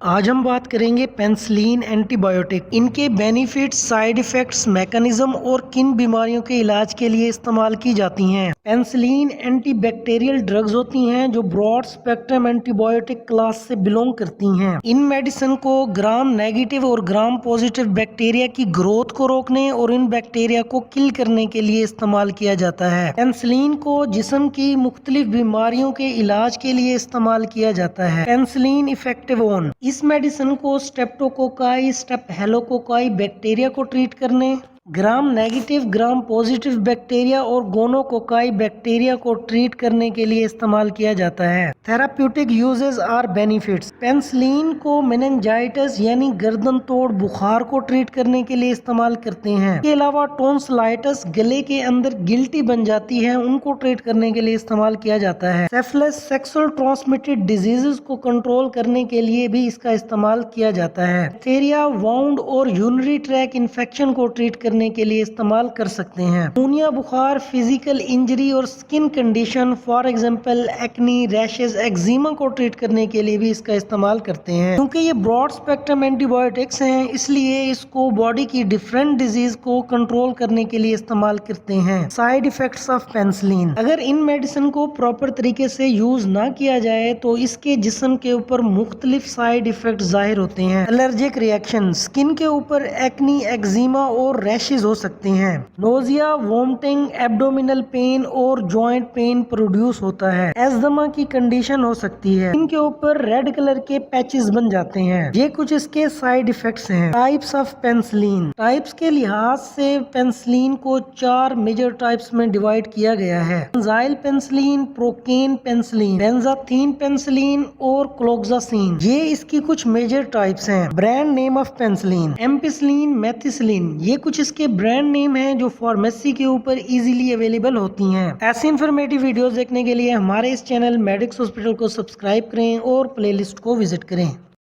آج ہم بات کریں گے پینسلین اینٹی بایوٹک، ان کے بینیفٹس، سائیڈ ایفیکٹس، میکانزم اور کن بیماریوں کے علاج کے لیے استعمال کی جاتی ہیں۔ پینسلین اینٹی بیکٹیریل ڈرگز ہوتی ہیں جو broad spectrum antibiotic class سے بلونگ کرتی ہیں۔ ان میڈیسن کو گرام نیگیٹو اور گرام پازیٹیو بیکٹیریا کی گروتھ کو روکنے اور ان بیکٹیریا کو کل کرنے کے لیے استعمال کیا جاتا ہے۔ پینسلین کو جسم کی مختلف بیماریوں کے علاج کے لیے استعمال کیا جاتا ہے۔ پینسلین ایفیکٹو آن، اس میڈیسن کو سٹریپٹوکوکائی، اسٹیپہیلوکوکائی بیکٹیریا کو ٹریٹ کرنے، gram negative, gram positive bacteria اور گونوکوکائی بیکٹیریا کو ٹریٹ کرنے کے لیے استعمال کیا جاتا ہے۔ تھراپیوٹک یوزز اور بینیفٹس، پینسلین کو میننجائٹس یعنی گردن توڑ بخار کو ٹریٹ کرنے کے لیے استعمال کرتے ہیں۔ اس کے علاوہ ٹونسلائٹس، گلے کے اندر گلٹی بن جاتی ہے، ان کو ٹریٹ کرنے کے لیے استعمال کیا جاتا ہے۔ سفلس، سیکسول ٹرانسمیٹڈ ڈیزیزز کو کنٹرول کرنے کے لیے بھی اس کا استعمال کیا جاتا ہے۔ بیکٹیریا، وانڈ اور یورینری ٹریک انفیکشن کو ٹریٹ کرنے کے لیے استعمال کر سکتے ہیں۔ نمونیا بخار، فزیکل انجری اور skin condition for example acne, rashes, eczema کو ٹریٹ کرنے کے لیے بھی اس کا استعمال کرتے ہیں۔ کیونکہ یہ براڈ اسپیکٹرم اینٹی بایوٹکس ہیں، اس لیے اس کو باڈی کی ڈفرینٹ ڈیزیز کو کنٹرول کرنے کے لیے استعمال کرتے ہیں۔ سائیڈ ایفیکٹس آف پینسلین، اگر ان میڈیسن کو پراپر طریقے سے یوز نہ کیا جائے تو اس کے جسم کے اوپر مختلف سائیڈ ایفیکٹ ظاہر ہوتے ہیں۔ الرجک ریئیکشن، سکن کے اوپر ایکنی، ایگزیما اور ریشز ہو سکتے ہیں۔ نوزیا، وومٹنگ، ایبڈومینل پین اور جوائنٹ پین پروڈیوس ہوتا ہے۔ ایزدما کی کنڈیشن ہو سکتی ہے، ان کے اوپر ریڈ کلر کے پیچز بن جاتے ہیں۔ یہ کچھ اس کے سائیڈ ایفیکٹس ہیں۔ ٹائپس آف پینسلین، ٹائپس کے لحاظ سے پینسلین کو 4 میجر ٹائپس میں ڈیوائڈ کیا گیا ہے: بنزائل پینسلین، پروکین پینسلین، بینزاثین پینسلین اور کلوکساسین۔ یہ اس کی کچھ میجر ٹائپس ہیں۔ برانڈ نیم آف پینسلین: ایمپیسلین، میتھیسلین، یہ کچھ اس کے برانڈ نیم ہیں جو فارمیسی کے اوپر ایزیلی اویلیبل ہوتی ہیں۔ ایسی انفارمیٹیو ویڈیوز دیکھنے کے لیے ہمارے اس چینل میڈکس ہاسپٹل کو سبسکرائب کریں اور پلے لسٹ کو وزٹ کریں۔